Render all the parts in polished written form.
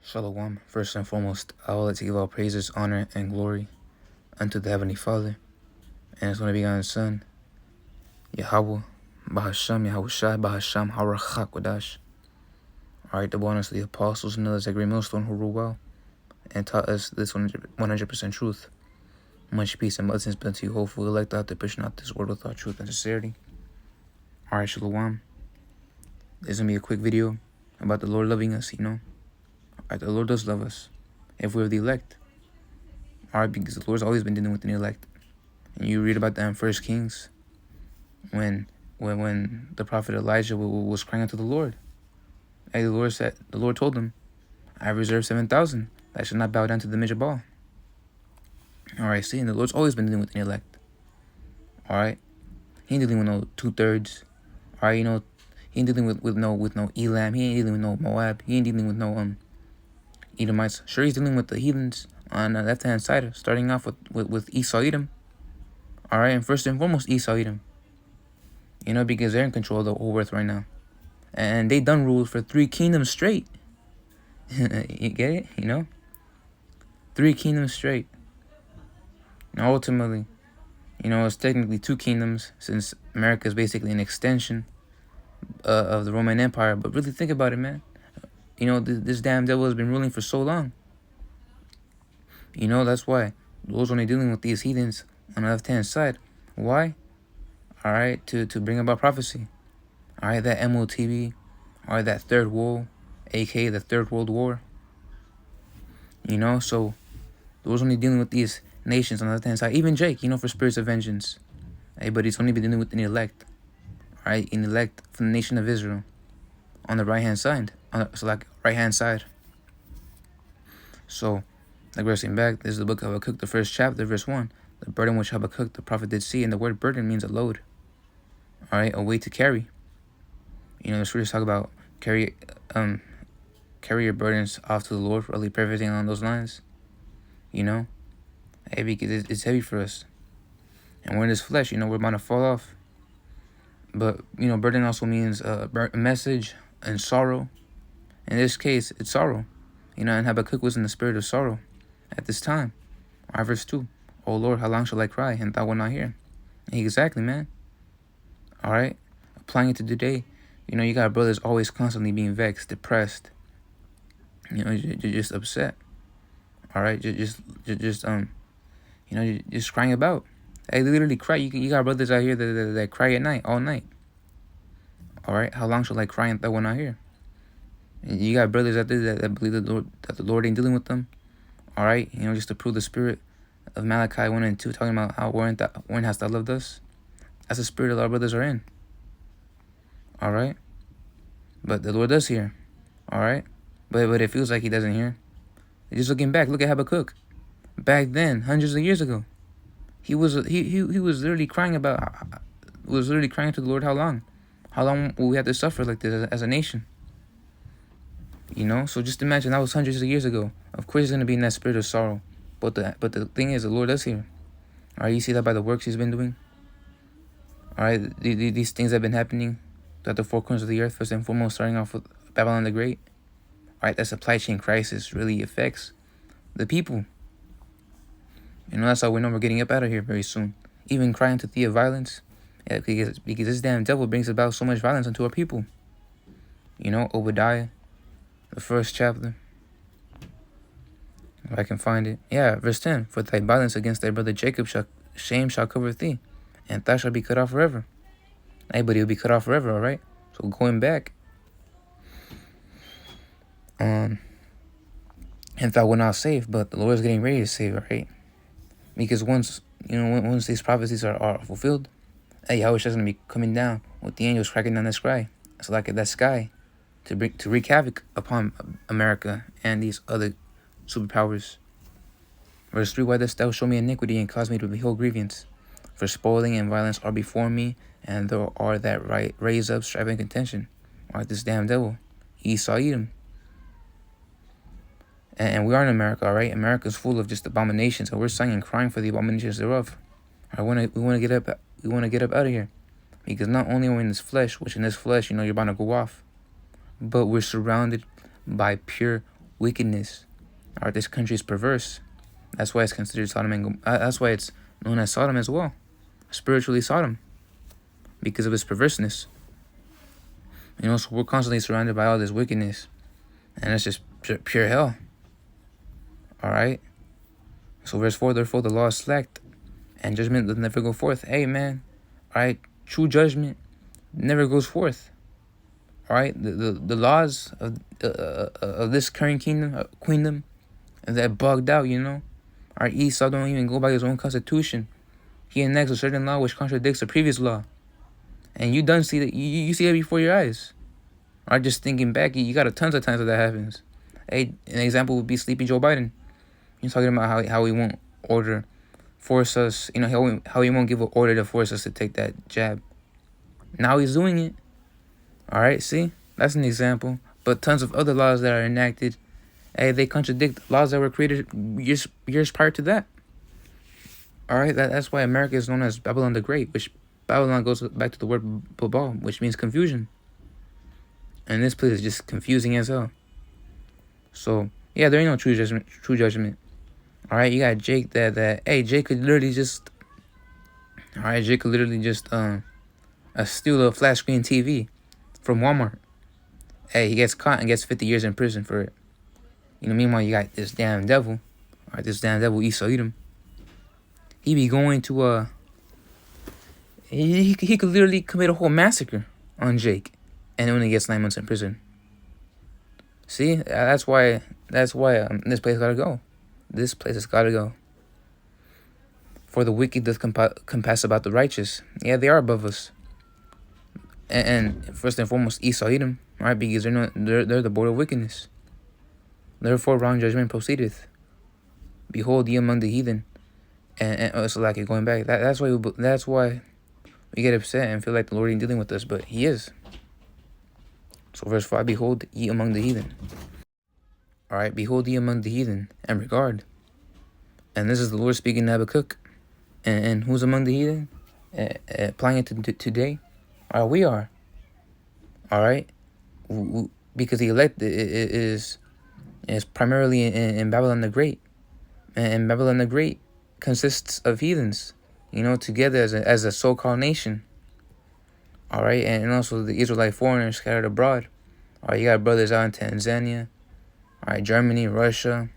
Shalom. First and foremost, I would like to give all praises, honor, and glory unto the Heavenly Father, and His only begotten Son, Yahweh, Bahasham, Yahushai, Bahasham, Harachak Wadash. Alright, the bonus of the apostles and others, that great millstone who rule well, and taught us this 100% truth. Much peace and blessings be unto you, hopefully elect out to pushing out this word with all truth and sincerity. Alright, Shalom. This is going to be a quick video about the Lord loving us, Alright, the Lord does love us, if we're the elect. Alright, because the Lord's always been dealing with the elect. And you read about that in 1 Kings, when the prophet Elijah was crying out to the Lord. And the Lord told him, I have reserved 7,000 that should not bow down to the image of Baal. Alright, see, and the Lord's always been dealing with the elect. Alright? He ain't dealing with no 2/3. Alright, he ain't dealing with no Elam. He ain't dealing with no Moab. He ain't dealing with no Edomites. Sure, he's dealing with the heathens on the left-hand side, starting off with Esau Edom. Alright, and first and foremost, Esau Edom. Because they're in control of the whole earth right now. And they done ruled for 3 kingdoms straight. You get it? 3 kingdoms straight. And ultimately, it's technically 2 kingdoms, since America is basically an extension of the Roman Empire. But really think about it, man. This damn devil has been ruling for so long. That's why the Lord's only dealing with these heathens on the left-hand side. Why? Alright, to bring about prophecy. Alright, that MOTB. Alright, that third woe, aka the Third World War. So the Lord's only dealing with these nations on the left-hand side. Even Jake, for spirits of vengeance. Hey, but he's only been dealing with an elect. Alright, an elect from the nation of Israel. On the right-hand side. Right-hand side. So, like we're saying back, this is the book of Habakkuk, the first chapter, verse 1. The burden which Habakkuk the prophet did see, and the word burden means a load. Alright, a weight to carry. The scriptures talk about carry your burdens off to the Lord, really everything along those lines. Hey, because it's heavy for us. And we're in this flesh, we're about to fall off. But, burden also means a message and sorrow. In this case, it's sorrow. And Habakkuk was in the spirit of sorrow at this time. Verse 2. Oh Lord, how long shall I cry, and thou wilt not hear? Exactly, man. Alright? Applying it to today, you got brothers always constantly being vexed, depressed. You're just upset. Alright? Just crying about. They literally cry. You got brothers out here that cry at night, all night. Alright? How long shall I cry, and thou wilt not hear? And you got brothers out there that believe that the Lord ain't dealing with them. Alright? Just to prove the spirit of Malachi 1 and 2, talking about how when hast thou loved us? That's the spirit that our brothers are in. Alright? But the Lord does hear. Alright? But it feels like he doesn't hear. Just looking back, look at Habakkuk. Back then, hundreds of years ago. He was literally crying to the Lord, how long? How long will we have to suffer like this as a nation? So just imagine, that was hundreds of years ago. Of course he's going to be in that spirit of sorrow. But the thing is, the Lord does hear. Alright, you see that by the works he's been doing? Alright, these things have been happening throughout the 4 corners of the earth. First and foremost, starting off with Babylon the Great. Alright, that supply chain crisis really affects the people. That's how we know we're getting up out of here very soon. Even crying to thee of violence. Yeah, because this damn devil brings about so much violence unto our people. Obadiah, the 1st chapter. If I can find it. Yeah, verse 10. For thy violence against thy brother Jacob shame shall cover thee, and thou shalt be cut off forever. Hey, but he'll be cut off forever, alright? So going back. And thou wilt not save, but the Lord is getting ready to save, alright? Because once these prophecies are fulfilled, Yahweh is going to be coming down with the angels cracking down the sky. So like that sky to wreak havoc upon America and these other superpowers. Verse 3, why dost thou show me iniquity and cause me to behold grievance? For spoiling and violence are before me, and there are that raise up strife and contention. Alright, this damn devil, Esau Edom. And we are in America, alright? America's full of just abominations, and we're sighing and crying for the abominations thereof. We want to get up. We want to get up out of here, because not only are we in this flesh, which in this flesh, you're about to go off, but we're surrounded by pure wickedness. All right, this country is perverse. That's why it's considered Sodom and that's why it's known as Sodom as well, spiritually Sodom, because of its perverseness. So we're constantly surrounded by all this wickedness, and it's just pure hell. All right. So verse 4, therefore the law is slacked, and judgment does never go forth. Hey, man. All right. True judgment never goes forth. All right. The laws of this current queendom, that bugged out, All right. Esau don't even go by his own constitution. He enacts a certain law which contradicts the previous law. And you done see that. You see that before your eyes. All right. Just thinking back, you got a tons of times that happens. Hey, an example would be Sleepy Joe Biden. He's talking about how he won't force us, how he won't give an order to force us to take that jab. Now he's doing it. All right, see? That's an example. But tons of other laws that are enacted, hey, they contradict laws that were created years prior to that. All right, that's why America is known as Babylon the Great, which Babylon goes back to the word Babel, which means confusion. And this place is just confusing as hell. So, yeah, there ain't no true judgment. All right, you got Jake Jake could literally just, steal a flat screen TV from Walmart. Hey, he gets caught and gets 50 years in prison for it. Meanwhile, you got this damn devil, Esau Edom. He be going to, he could literally commit a whole massacre on Jake, and only gets 9 months in prison. See, that's why this place gotta go. This place has got to go. For the wicked doth compass about the righteous. Yeah, they are above us. And first and foremost, Esau Edom, right? Because they're the border of wickedness. Therefore, wrong judgment proceedeth. Behold, ye among the heathen. And so like going back. That's why we get upset and feel like the Lord ain't dealing with us, but He is. So verse 5, behold, ye among the heathen. All right, behold ye among the heathen, and regard. And this is the Lord speaking to Habakkuk. And who's among the heathen? Applying it to today? All right, we are. All right? Because the elect is primarily in Babylon the Great. And Babylon the Great consists of heathens, together as a so-called nation. All right? And also the Israelite foreigners scattered abroad. All right, you got brothers out in Tanzania. All right, Germany, Russia,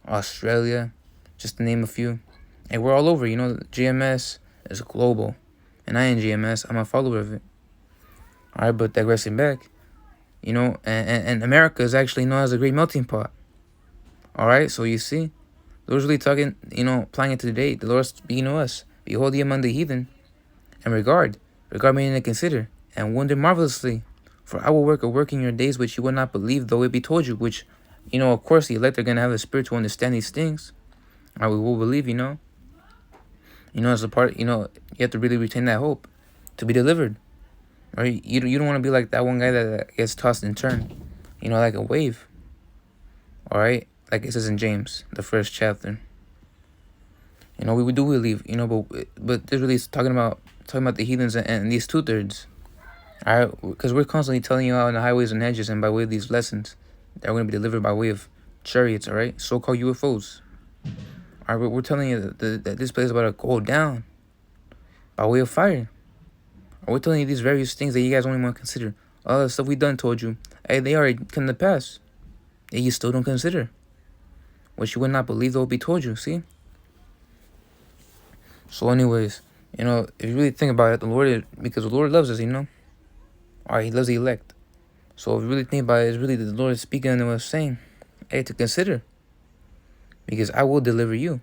Australia, just to name a few. And we're all over, GMS is global. And I ain't GMS, I'm a follower of it. All right, but digressing back, and America is actually known as a great melting pot. All right, so you see, the Lord's really talking, applying it to today. The Lord's speaking to us. Behold ye among the heathen, and regard meaning to consider, and wonder marvelously. For I will work a work in your days which you will not believe, though it be told you, which, of course, the elect are going to have the spirit to understand these things. All right, we will believe, as a part, you have to really retain that hope to be delivered. Right? You don't want to be like that one guy that gets tossed and turned, like a wave. All right? Like it says in James, the 1st chapter. We do believe, but this really is talking about the heathens and these 2/3. All right? Because we're constantly telling you out on the highways and hedges and by way of these lessons that are going to be delivered by way of chariots, all right? So-called UFOs. All right, we're telling you that this place is about to go down by way of fire. We're telling you these various things that you guys only want to consider. All the stuff we done told you, hey, they already come to pass. Yet you still don't consider. What you would not believe, though, be told you, see? So anyways, if you really think about it, because the Lord loves us, All right, He loves the elect. So if you really think about it, it's really the Lord speaking to us saying, hey, to consider. Because I will deliver you.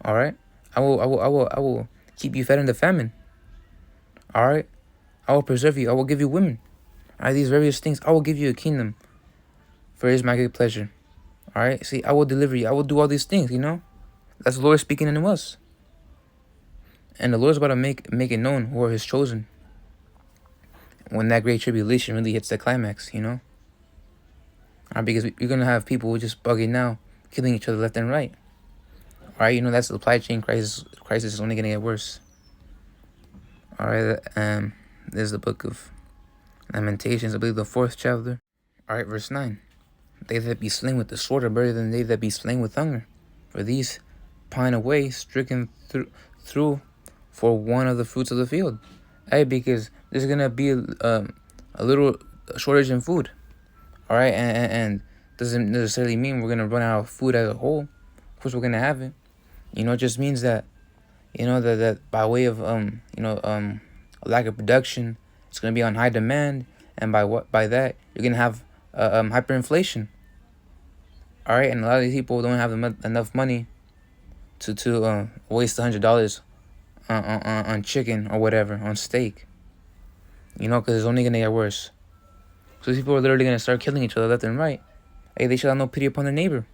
All right? I will keep you fed in the famine. All right? I will preserve you. I will give you women. All right? These various things. I will give you a kingdom. For it is my good pleasure. All right? See, I will deliver you. I will do all these things, That's the Lord speaking into us. And the Lord's about to make it known who are His chosen. When that great tribulation really hits the climax, All right? Because you're going to have people who just bugging now, killing each other left and right. All right, that supply chain crisis is only going to get worse. All right, this is the book of Lamentations, I believe the 4th chapter. All right, verse 9. They that be slain with the sword are better than they that be slain with hunger. For these pine away, stricken through for one of the fruits of the field. Hey, because there's gonna be a little shortage in food. All right, and doesn't necessarily mean we're gonna run out of food as a whole. Of course, we're gonna have it. It just means that, that by way of a lack of production, it's gonna be on high demand, and by that you're gonna have hyperinflation. All right, and a lot of these people don't have enough money to waste $100 on chicken or whatever, on steak. Because it's only gonna get worse. So these people are literally gonna start killing each other left and right. Hey, they should have no pity upon their neighbor.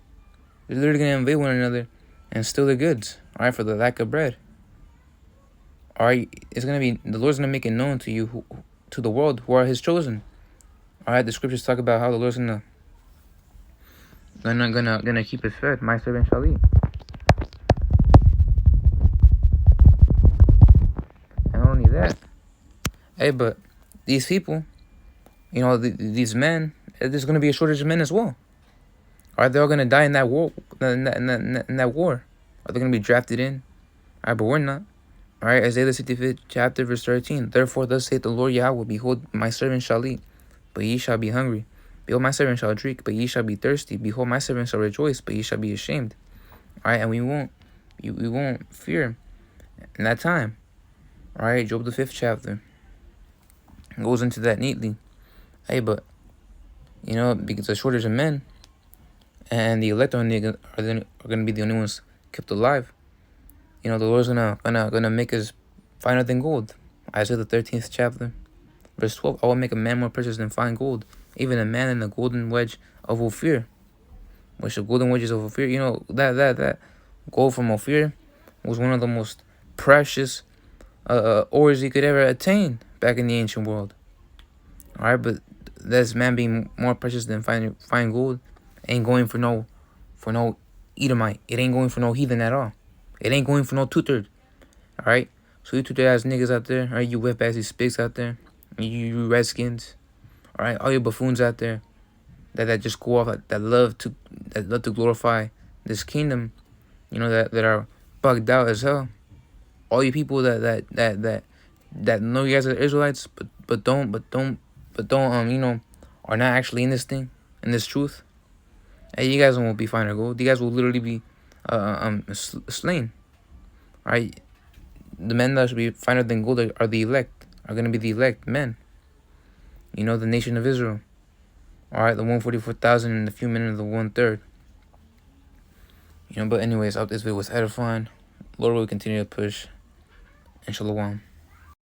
They're literally gonna invade one another and steal their goods. All right, for the lack of bread. All right, the Lord's gonna make it known to you, to the world, who are His chosen. All right, the scriptures talk about how the Lord's gonna keep His fed. My servant shall eat. And not only that, hey, but these people, these men, there's gonna be a shortage of men as well. All right, they're all gonna die in that war. In that war, are they gonna be drafted in? All right, but we're not. All right, Isaiah the 65th chapter, verse 13. Therefore, thus saith the Lord Yahweh: Behold, my servant shall eat, but ye shall be hungry. Behold, my servant shall drink, but ye shall be thirsty. Behold, my servant shall rejoice, but ye shall be ashamed. All right, and we won't fear in that time. All right, Job the 5th chapter goes into that neatly. Hey, but because of shortage of men, and the elect are going to be the only ones kept alive. The Lord's gonna make us finer than gold. Isaiah the 13th chapter, verse 12. I will make a man more precious than fine gold, even a man in the golden wedge of Ophir. Which the golden wedges of Ophir, that gold from Ophir was one of the most precious ores you could ever attain back in the ancient world. All right, but this man being more precious than fine gold ain't going for no Edomite. It ain't going for no heathen at all. It ain't going for no two-third. All right, so you two-third ass niggas out there, all right, you wet-bassy spigs out there, you redskins, all right, all you buffoons out there that just go off, that love to glorify this kingdom, that are bugged out as hell. All you people that know you guys are Israelites, but don't are not actually in this thing, in this truth. Hey, you guys won't be finer gold. You guys will literally be slain. All right, the men that should be finer than gold are the elect. Are gonna be the elect men. The nation of Israel. All right, the 144,000 and the few men of the 1/3. But anyways, I hope this video was edifying. Lord will continue to push. And shalom.